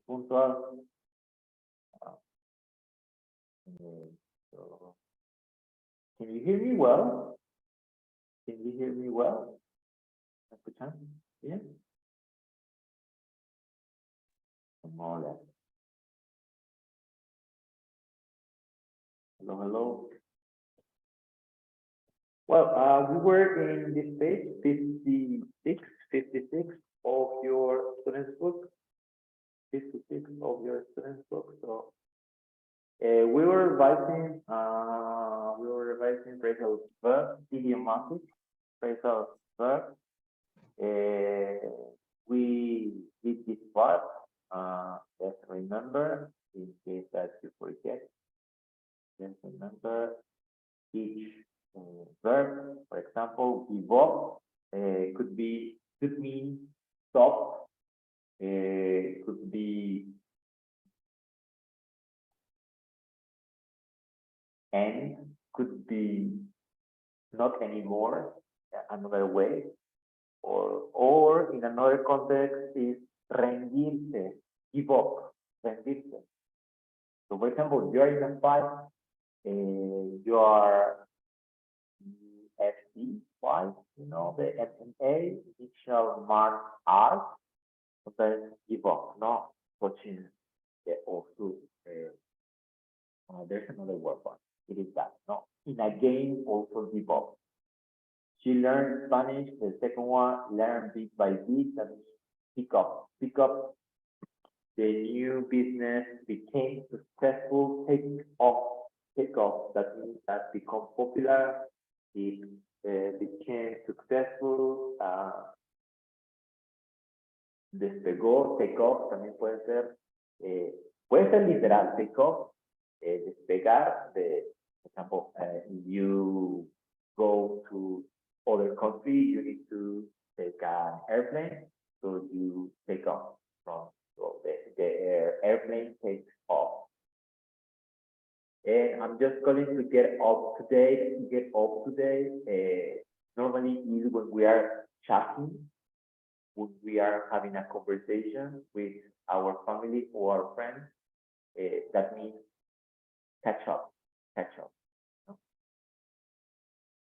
Puntual. So, can you hear me well? Can you hear me well? ¿Me escuchan? ¿Bien? Hola. Hello, hello. Well, we were in this page 56 of your student's book. 56 of your student's book. So we were revising phrasal verb, idiomatic phrasal verb. We did this part. Just remember, in case that you forget, just remember each verb. For example, give up could mean stop. Could be end. Could be not anymore. Another way, or in another context is rendirse, give up, rendirse. So, for example, you are in a fight. You are FC fight. You know the MMA initial mark R. Sometimes give up, no, coaching also. There's another word for it. It is that, no. In a game, also give up. She learned Spanish. The second one, learn bit by bit. That is pick up. Pick up. The new business became successful. Take off. Take off. That means that become popular. It became successful. Despegó, take off, también puede ser literal, take off, despegar, for example, you go to other country, you need to take an airplane, so you take off from, so the airplane takes off. And I'm just calling to get up to date. Normally is when we are chatting, when we are having a conversation with our family or our friends. That means catch up.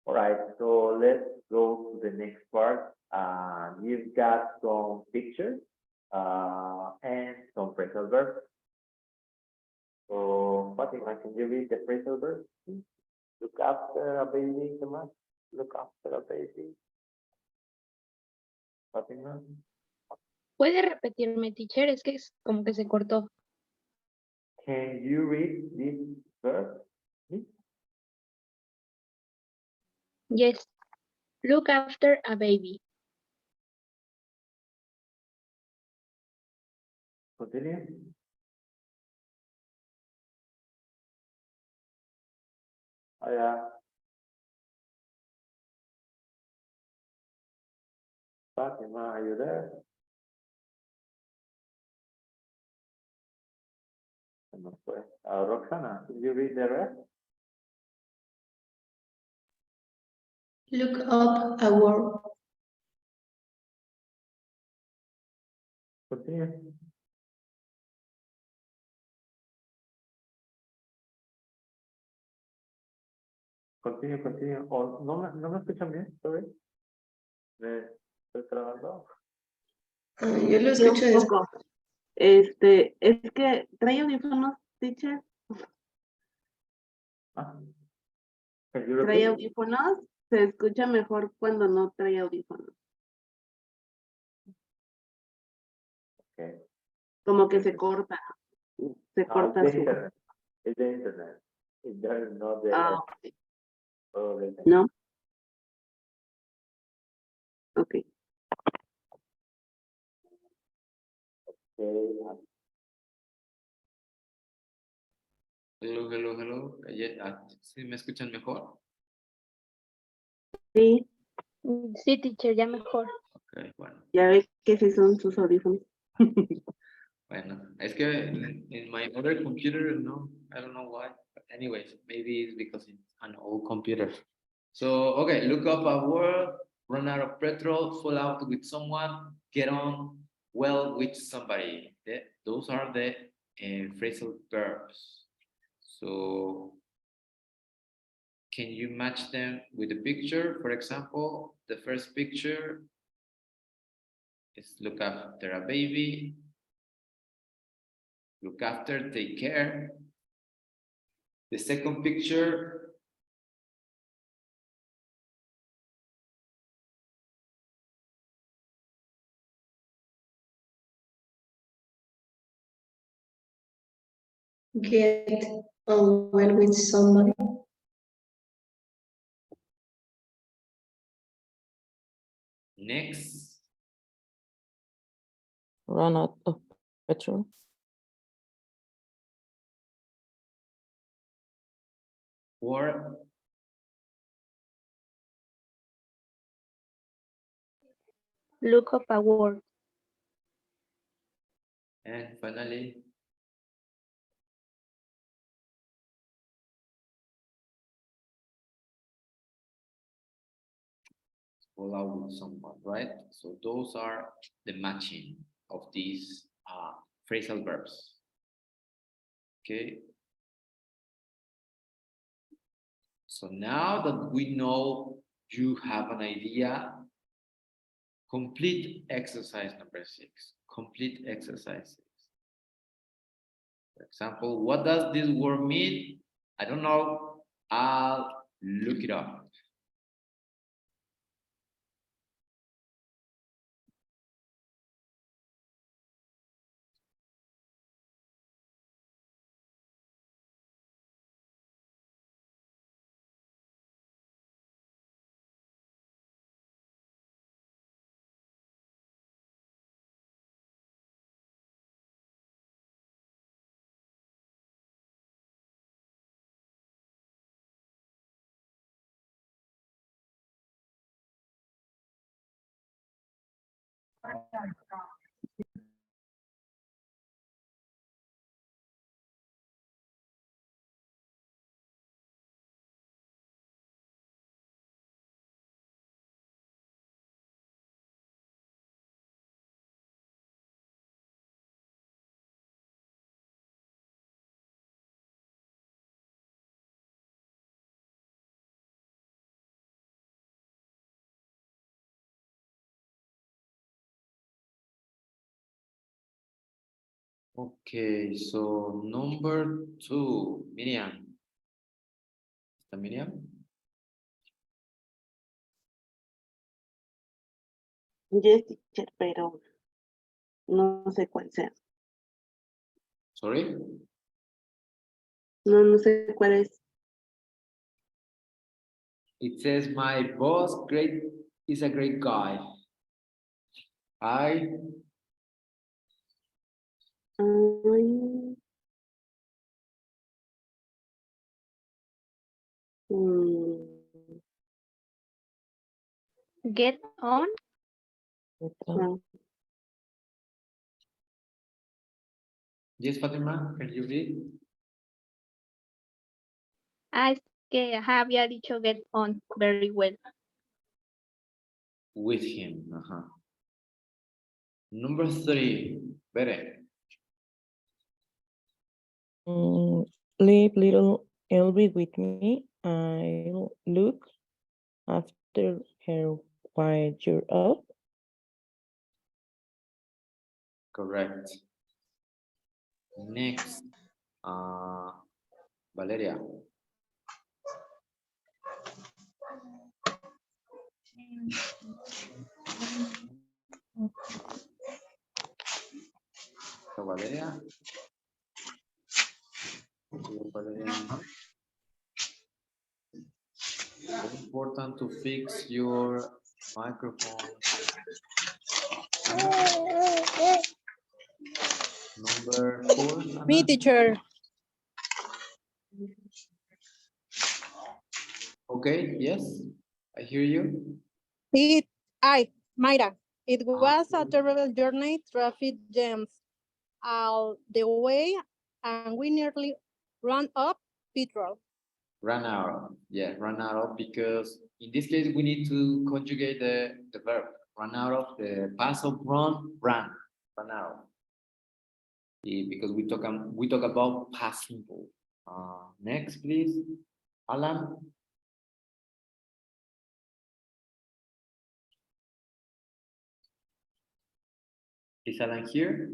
All right, so let's go to the next part. You've got some pictures and some phrasal verbs. So, Fatima, can you read the phrasal verbs? Look after a baby, come on. Look after a baby. Fatima. ¿Puede repetirme, teacher? Es que como que se cortó. Can you read this verb? Yes. Look after a baby. Continue. Oh, yeah. Fatima, are you there? Roxana, can you read the rest? Look up a word. Continue. Continue. Oh, no me escuchan bien, sorry. Me estoy trabajando. Yo lo escucho un poco. Es que trae audífonos, teacher. Can you Trae repeat? audífonos, se escucha mejor cuando no trae audífonos. Okay. Como que se corta. Se corta it's su. internet. It's the internet. There is not the. Okay. Oh, No. Ok. Hello. ¿Sí me escuchan mejor? Sí, Sí, teacher, ya mejor. Ok, bueno. ya ves que sí son sus audífonos. Bueno, es que in my other computer, no, I don't know why. But anyways, maybe it's because it's an old computer. So, okay, look up a word, run out of petrol, fall out with someone, get on well with somebody. Those are the phrasal verbs. So can you match them with the picture? For example, the first picture is look after a baby, look after, take care. The second picture, Get on well with somebody. next, Run out of petrol. or Look up a word. and finally, fall out with someone, right? So those are the matching of these phrasal verbs. Okay. So now that we know you have an idea, complete exercise number 6. Complete exercises. For example, what does this word mean? I don't know. I'll look it up. Okay, so number 2, Miriam. ¿Está Miriam? Yes, teacher, pero no sé cuál sea. Sorry? No sé cuál es. It says my boss is a great guy. I Ay, mm, Get on. no. Yes, Fatima, can you read? Es que había dicho get on very well. With him. Number 3, Bere. Leave little Elby with me. I'll look after her while you're up. Correct. Next, Valeria. So Valeria. Very important to fix your microphone. Number 4. Me, teacher. Okay, yes, I hear you. Mayra, it was a Okay. terrible journey, traffic jams all the way, and we nearly ran up petrol. Run out. Yeah, run out of, because in this case we need to conjugate the verb. Run out of, the past of run, ran. because we talk about past simple. Next, please, Alan. Is Alan here?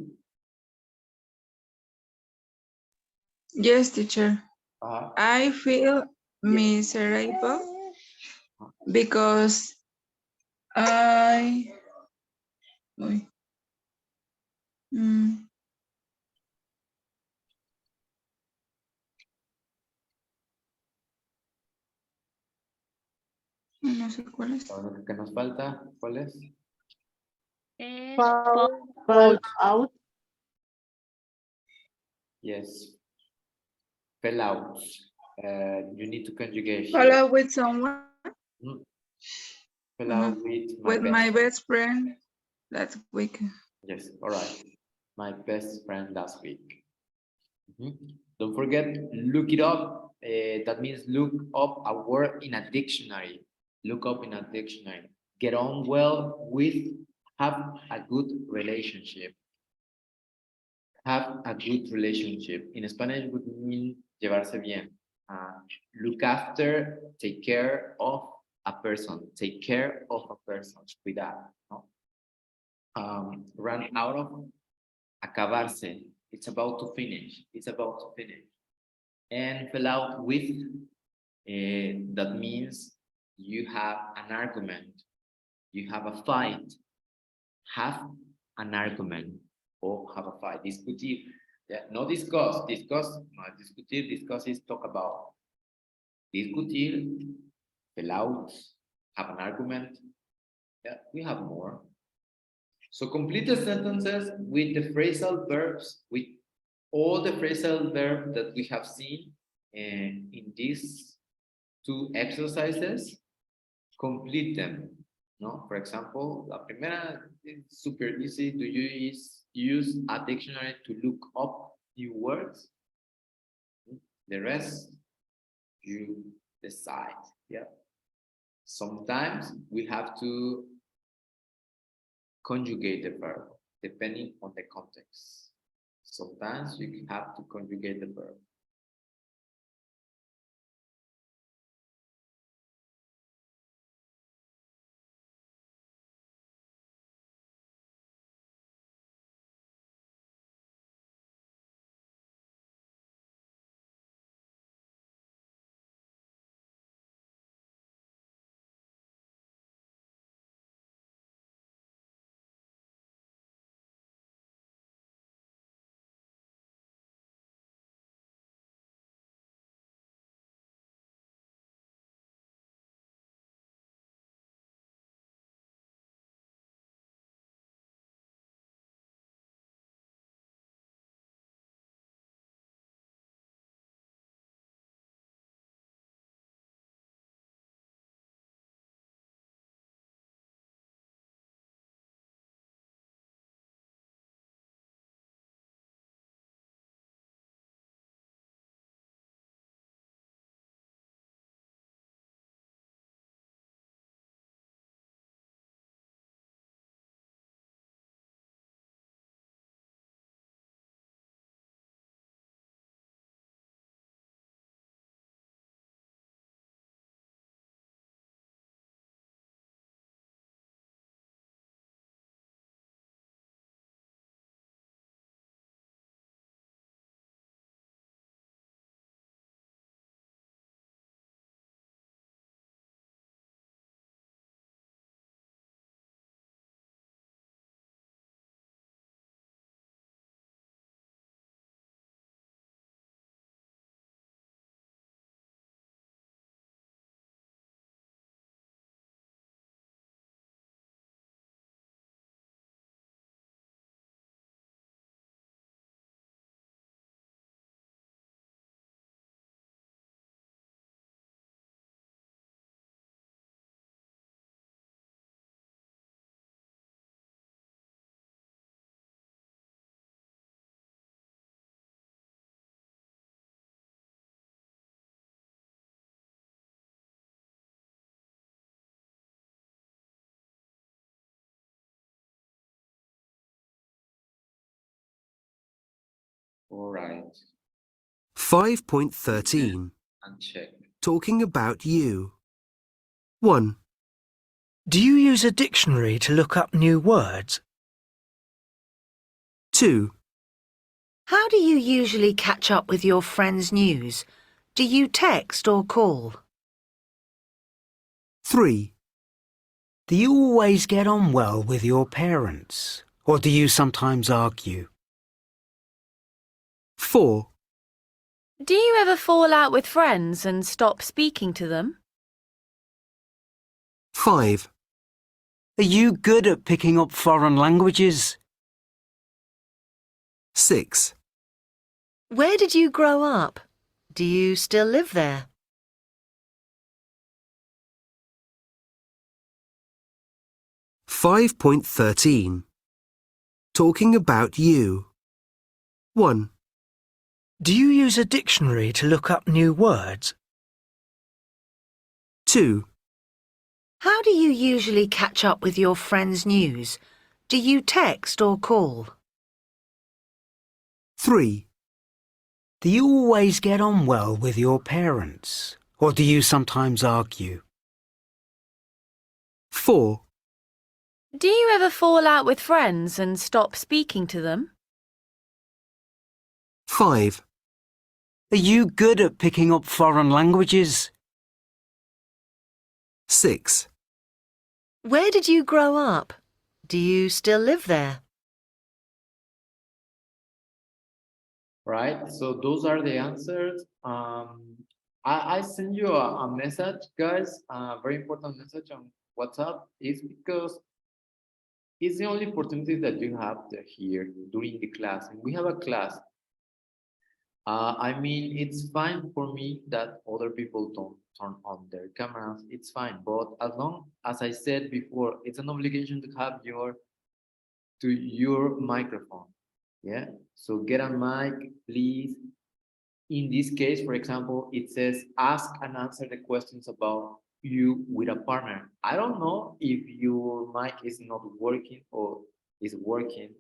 Yes, teacher. Uh, I feel miserable because I uy, mm, no sé cuál es. lo que nos falta, ¿cuál es? Es Fall out. Yes. Fell out. You need to conjugate. Follow with someone, Mm. Fell out with my best friend last week. Yes, all right. My best friend last week. Don't forget, look it up. That means look up a word in a dictionary. Look up in a dictionary. Get on well with, have a good relationship. Have a good relationship. In Spanish would mean llevarse bien. Look after, take care of a person. Take care of a person. Cuidar, ¿no? Run out of, acabarse. It's about to finish. It's about to finish. And fill out with, that means you have an argument. You have a fight. Have an argument or have a fight. Discutir. Yeah, no discuss. Discuss. No, discutir. Discuss is talk about. Discutir. Fill out. Have an argument. Yeah, we have more. So complete the sentences with the phrasal verbs, with all the phrasal verbs that we have seen in these two exercises. Complete them. No, for example, la primera is super easy. Do you use a dictionary to look up new words? The rest, you decide. Yeah. Sometimes we have to conjugate the verb depending on the context. Sometimes you have to conjugate the verb. All right. 5.13. And check. Talking about you. 1, Do you use a dictionary to look up new words? 2, How do you usually catch up with your friends' news? Do you text or call? 3, Do you always get on well with your parents? Or do you sometimes argue? 4, Do you ever fall out with friends and stop speaking to them? 5, Are you good at picking up foreign languages? 6, Where did you grow up? Do you still live there? 5.13. Talking about you. 1, Do you use a dictionary to look up new words? 2, How do you usually catch up with your friends' news? Do you text or call? 3, Do you always get on well with your parents? Or do you sometimes argue? 4, Do you ever fall out with friends and stop speaking to them? 5, Are you good at picking up foreign languages? 6, Where did you grow up? Do you still live there? Right, so those are the answers. I send you a message, guys, a very important message on WhatsApp. Is because it's the only opportunity that you have here during the class, and we have a class. I mean, it's fine for me that other people don't turn on their cameras. It's fine, but as long as I said before, it's an obligation to have your microphone. Yeah, so get a mic, please. In this case, for example, it says ask and answer the questions about you with a partner. I don't know if your mic is not working or is working.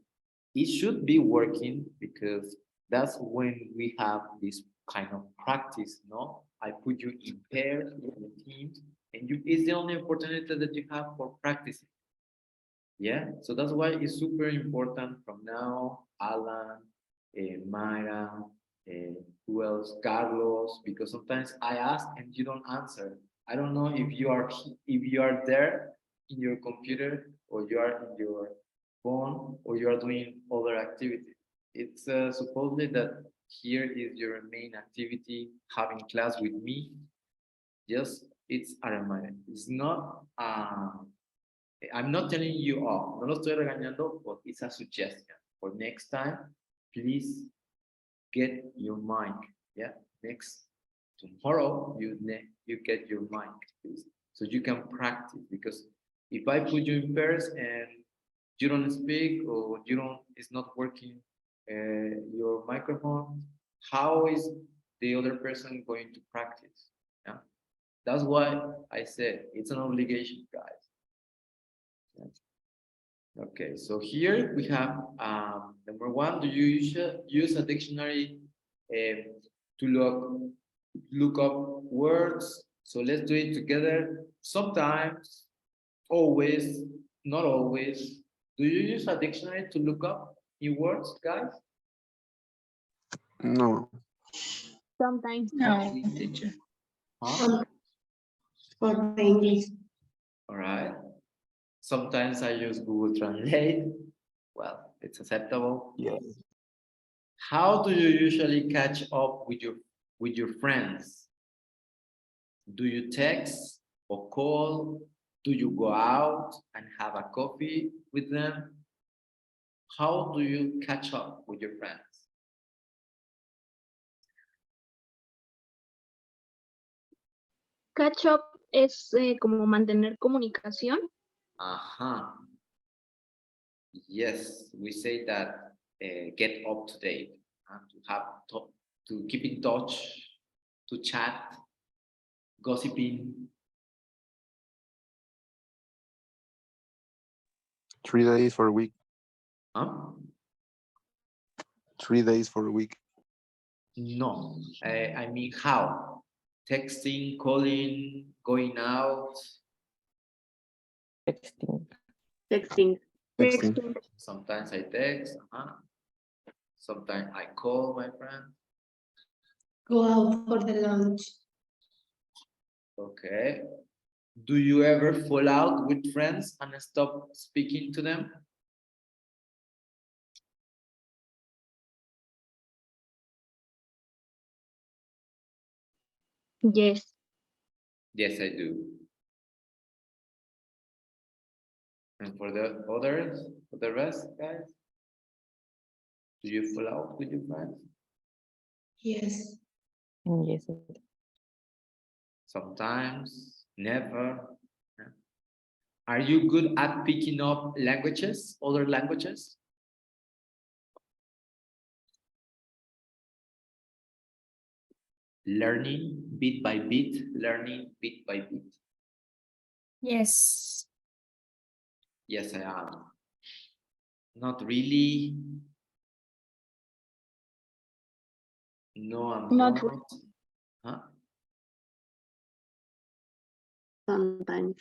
It should be working because that's when we have this kind of practice, no? I put you in pairs in teams, and it's the only opportunity that you have for practicing. Yeah, so that's why it's super important from now, Alan, Mayra, who else, Carlos, because sometimes I ask and you don't answer. I don't know if you are there in your computer or you are in your phone or you are doing other activities. It's supposedly that here is your main activity, having class with me. Just it's a reminder. It's not I'm not telling you off, no lo estoy regañando, but it's a suggestion. For next time, please get your mic. Yeah, next tomorrow you get your mic, please, so you can practice. Because if I put you in pairs and you don't speak or it's not working your microphone, how is the other person going to practice? Yeah, that's why I said it's an obligation, guys. Okay, so here we have number one. Do you use a dictionary to look up words? So let's do it together. Sometimes, always, not always. Do you use a dictionary to look up new words, guys? No. Sometimes. No, teacher. Huh? For the English. All right. Sometimes I use Google Translate. Well, it's acceptable. Yes. How do you usually catch up with your friends? Do you text or call? Do you go out and have a coffee with them? How do you catch up with your friends? Catch up es como mantener comunicación. Uh-huh. Yes, we say that get up to date, to keep in touch, to chat, gossiping. 3 days for a week. Huh? 3 days for a week. No, I mean how? Texting, calling, going out. Texting. Texting. Texting. Sometimes I text. Sometimes I call my friend. Go out for the lunch. Okay. Do you ever fall out with friends and stop speaking to them? Yes. Yes, I do. And for the others, for the rest, guys, do you fall out with your friends? Yes. Yes. Sometimes, never. Are you good at picking up languages, other languages? Learning bit by bit, learning bit by bit. Yes. Yes, I am. Not really. No, I'm Not not. Huh? Sometimes.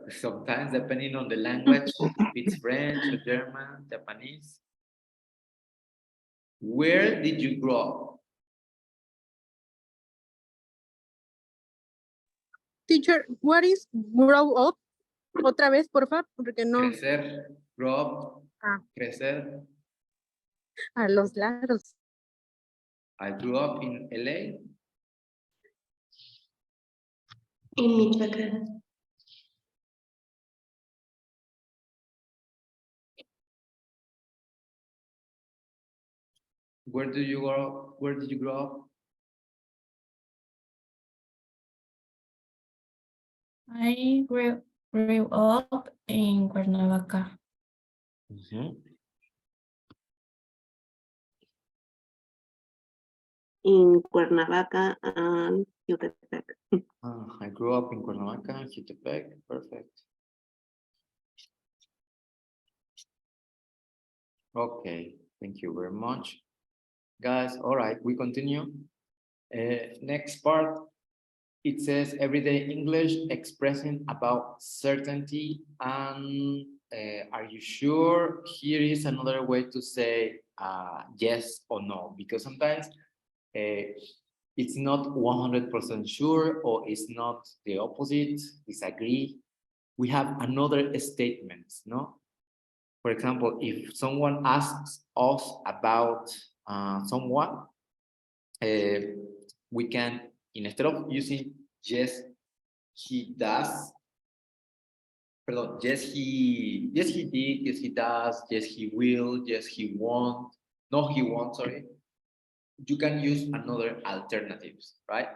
Sometimes, depending on the language, if it's French or German, Japanese. Where did you grow up? Teacher, what is grow up? Otra vez, porfa, porque no. Crecer, grow up, Ah. crecer. A los lados. I grew up in LA. En Michoacán. Where do you grow up? Where did you grow up? I grew up in Cuernavaca. In Cuernavaca and Jutepec. I grew up in Cuernavaca, Jutepec. Perfect. Okay, thank you very much. Guys, all right, we continue. Next part, it says everyday English expressing about certainty and are you sure? Here is another way to say yes or no, because sometimes it's not 100% sure or it's not the opposite, disagree. We have another statement, no? For example, if someone asks us about someone, we can, instead of using yes, he does, pardon, yes, he did, yes, he does, yes, he will, yes, he won't, no, he won't, sorry. You can use another alternatives, right?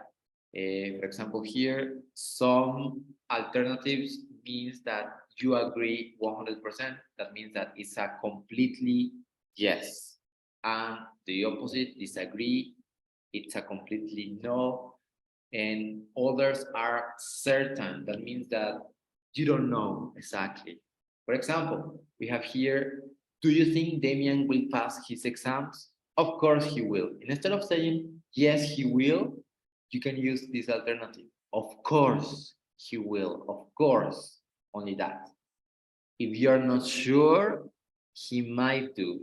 For example, here, some alternatives means that you agree 100%. That means that it's a completely yes. And the opposite, disagree, it's a completely no. And others are certain. That means that you don't know exactly. For example, we have here, do you think Damian will pass his exams? Of course he will. And instead of saying, yes, he will, you can use this alternative. Of course he will. Of course, only that. If you're not sure, he might do.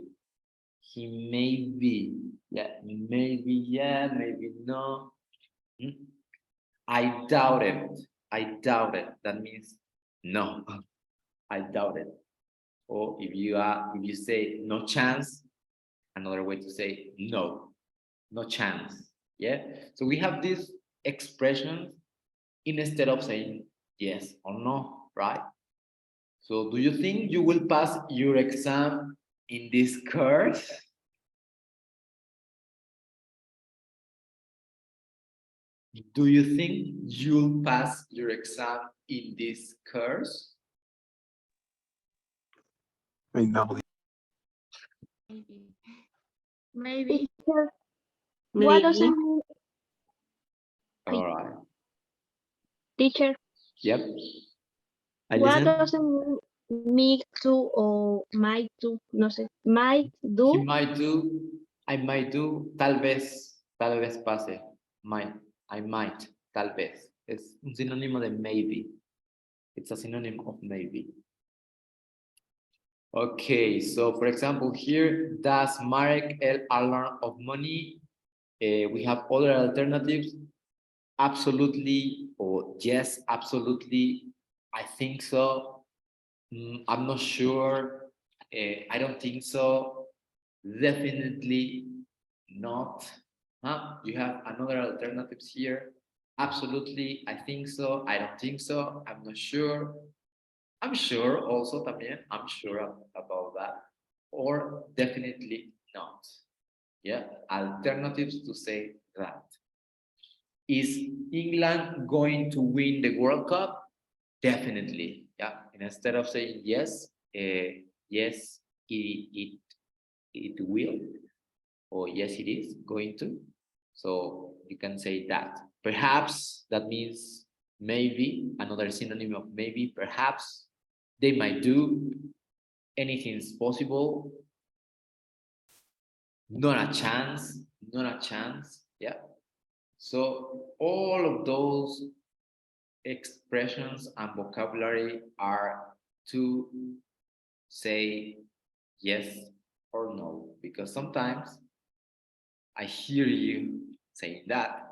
He may be. Yeah, maybe yeah, maybe no. I doubt it. I doubt it. That means no. I doubt it. Or if you say no chance, another way to say no, no chance. Yeah. So we have these expressions instead of saying yes or no, right? So do you think you will pass your exam in this course? Do you think you'll pass your exam in this course? Maybe. What does it Maybe. mean, All right. teacher? Yep. I What listen. does it mean me to or might to? No sé. Might do. He might do. I might do, tal vez pase. Might, I might, tal vez. Es un sinónimo de maybe. It's a synonym of maybe. Okay, so for example, here, does Marek earn a lot of money? We have other alternatives. Absolutely, or yes, absolutely. I think so. I'm not sure. I don't think so. Definitely not. Huh? You have another alternatives here. Absolutely, I think so. I don't think so. I'm not sure. I'm sure also también. I'm sure about that. Or definitely not. Yeah, alternatives to say that. Is England going to win the World Cup? Definitely. Yeah. And instead of saying yes, yes, it will, or yes, it is going to. So you can say that. Perhaps that means maybe, another synonym of maybe, perhaps they might do. Anything's possible. Not a chance, not a chance. Yeah. So all of those expressions and vocabulary are to say yes or no, because sometimes I hear you saying that.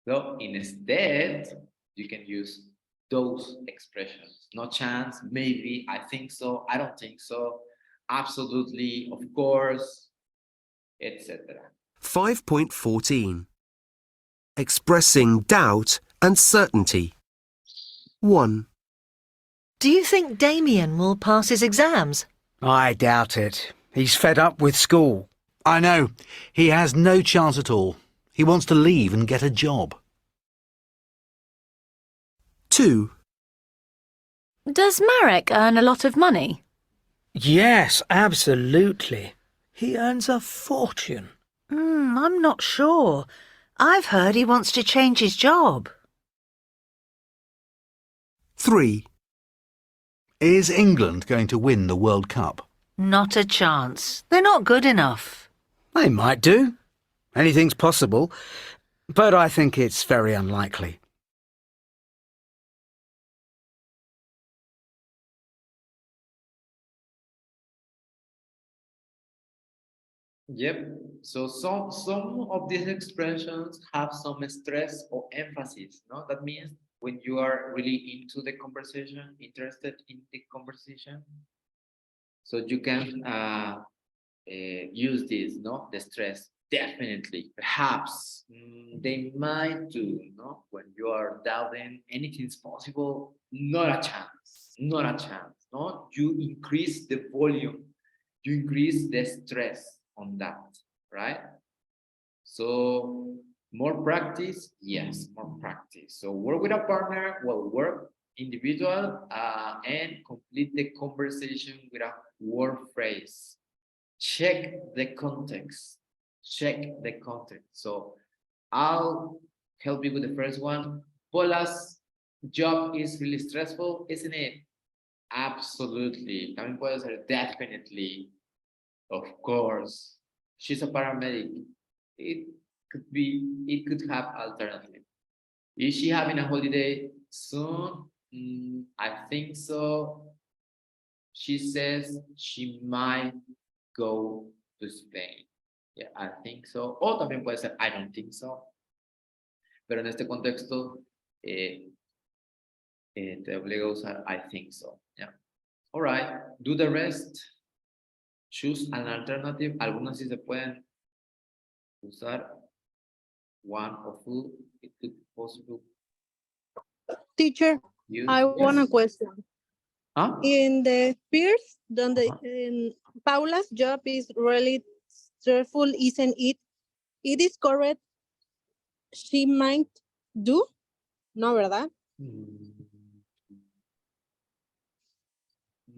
So instead, you can use those expressions. No chance, maybe, I think so, I don't think so, absolutely, of course, etc. 5.14. Expressing doubt and certainty. 1, Do you think Damien will pass his exams? I doubt it. He's fed up with school. I know. He has no chance at all. He wants to leave and get a job. 2, Does Marek earn a lot of money? Yes, absolutely. He earns a fortune. I'm not sure. I've heard he wants to change his job. 3, Is England going to win the World Cup? Not a chance. They're not good enough. They might do. Anything's possible. But I think it's very unlikely. Yep. So some of these expressions have some stress or emphasis. No, that means when you are really into the conversation, interested in the conversation, so you can use this. No, the stress. Definitely, perhaps, they might do. No, when you are doubting anything's possible, not a chance. Not a chance. No, you increase the volume. You increase the stress on that, right? So more practice, yes, more practice. So work with a partner, well, work individual, and complete the conversation with a word phrase. Check the context. Check the context. So I'll help you with the first one. Paula's job is really stressful, isn't it? Absolutely. También puede ser definitely. Of course. She's a paramedic. It could have alternative. Is she having a holiday soon? I think so. She says she might go to Spain. Yeah, I think so. O también puede ser I don't think so. Pero en este contexto, te obliga a usar I think so. Yeah. All right. Do the rest. Choose an alternative. Algunas sí se pueden usar. One or two. It could be possible. Teacher, Use, I want a yes. question. Huh? In the peers, in Paula's job is really stressful, isn't it? It is correct. She might do, no, ¿verdad?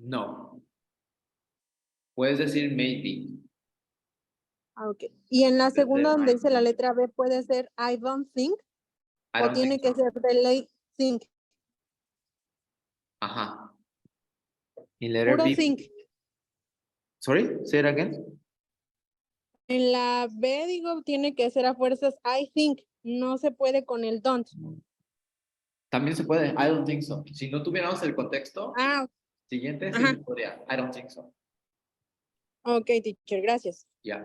No. Puedes decir maybe. Okay. Y en la segunda donde might. dice la letra B puede ser I don't think I o don't tiene think que so. ser the late think. Ajá. In letter Puro B. think. Sorry, say it again. En la B, digo, tiene que ser a fuerzas I think. No se puede con el don't. También se puede, I don't think so. Si no tuviéramos el contexto, Ah, siguiente sí ajá. podría, I don't think so. Ok, teacher, gracias. Yeah.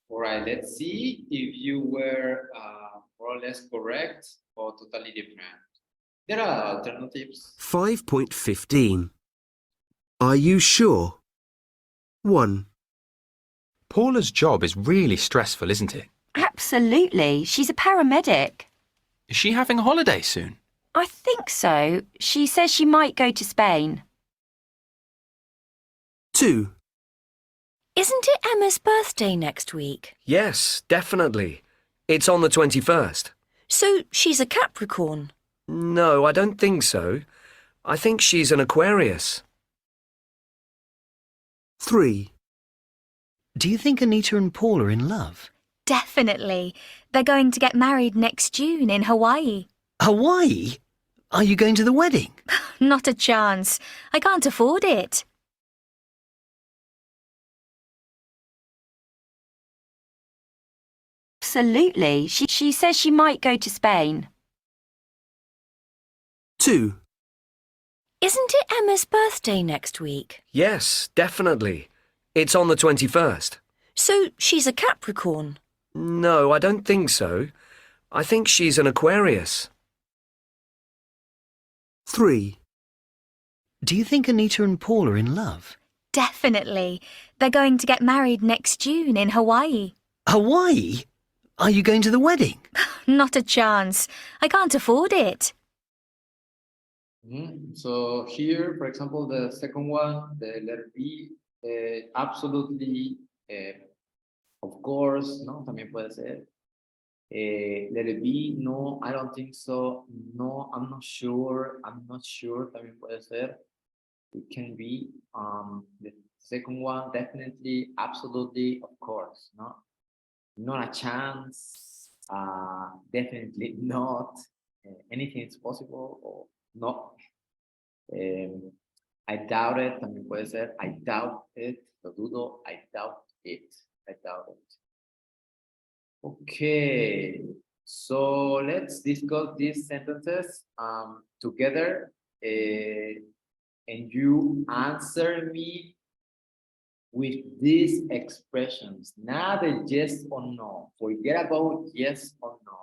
All right, let's see if you were more or less correct or totally different. There are alternatives. 5.15. Are you sure? 1, Paula's job is really stressful, isn't it? Absolutely. She's a paramedic. Is she having a holiday soon? I think so. She says she might go to Spain. 2, Isn't it Emma's birthday next week? yes, definitely. It's on the 21st. So she's a Capricorn. No, I don't think so. I think she's an Aquarius. 3, Do you think Anita and Paul are in love? Definitely. They're going to get married next June in Hawaii. Hawaii? Are you going to the wedding? Not a chance. I can't afford it. Absolutely. She says she might go to Spain. 2, Isn't it Emma's birthday next week? yes, definitely. It's on the 21st. So she's a Capricorn. No, I don't think so. I think she's an Aquarius. 3, Do you think Anita and Paul are in love? Definitely. They're going to get married next June in Hawaii. Hawaii? Are you going to the wedding? Not a chance. I can't afford it. So here, for example, the second one, the letter B, absolutely, of course, ¿no? También puede ser. Letter B, no, I don't think so. No, I'm not sure. También puede ser. It can be. The second one, definitely, absolutely, of course, no? Not a chance. Definitely not. Anything is possible or no. I doubt it. También puede ser. I doubt it. Lo dudo. I doubt it. I doubt it. Okay. So let's discuss these sentences together. And you answer me with these expressions. Not a yes or no. Forget about yes or no.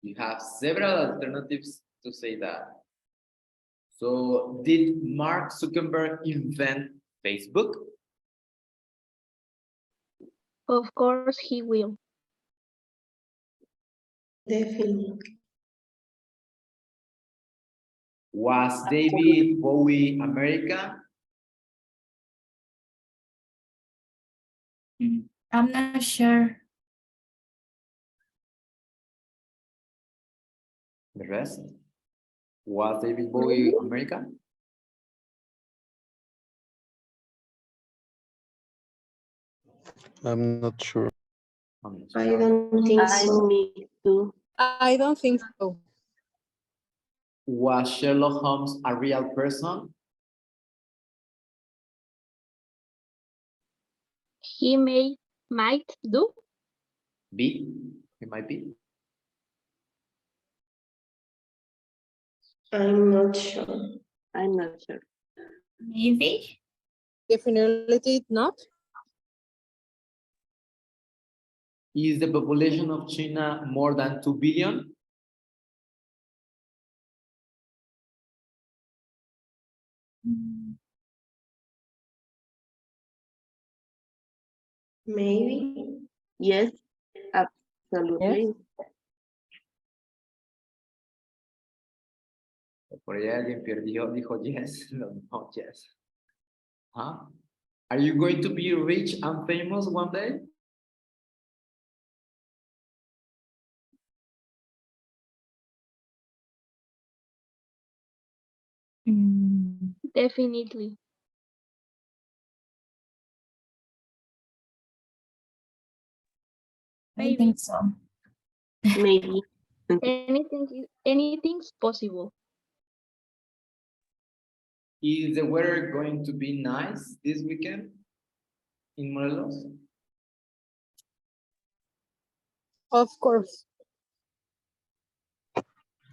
You have several alternatives to say that. So, did Mark Zuckerberg invent Facebook? Of course he will. Definitely. Was David Bowie American? I'm not sure. The rest? Was David Bowie American? I'm not sure. I don't think so. Me too. I don't think so. Was Sherlock Holmes a real person? He might do. B, it might be. I'm not sure. I'm not sure. Maybe. Definitely not. Is the population of China more than 2 billion? Maybe. Yes, absolutely. Por ahí alguien perdió, dijo yes, no, yes. Huh? Are you going to be rich and famous one day? Definitely. I think so. Maybe. Anything's possible. Is the weather going to be nice this weekend in Morelos? Of course.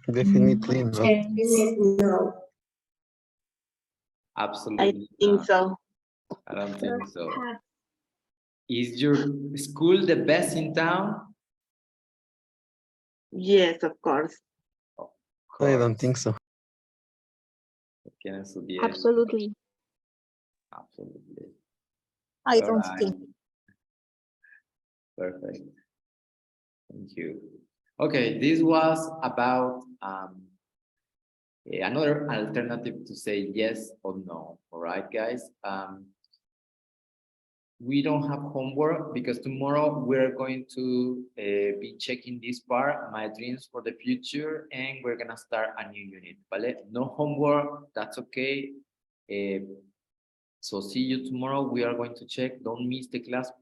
Definitely not. No. Absolutely I think not. so. I don't think so. Is your school the best in town? Yes, of course. I don't think so. ¿Quién es su 10? Absolutely. Absolutely. I All don't right. think. Perfect. Thank you. Okay, this was about another alternative to say yes or no. All right, guys. We don't have homework because tomorrow we're going to be checking this part, my dreams for the future, and we're gonna start a new unit. Vale? No homework, that's okay. So see you tomorrow. We are going to check. Don't miss the class.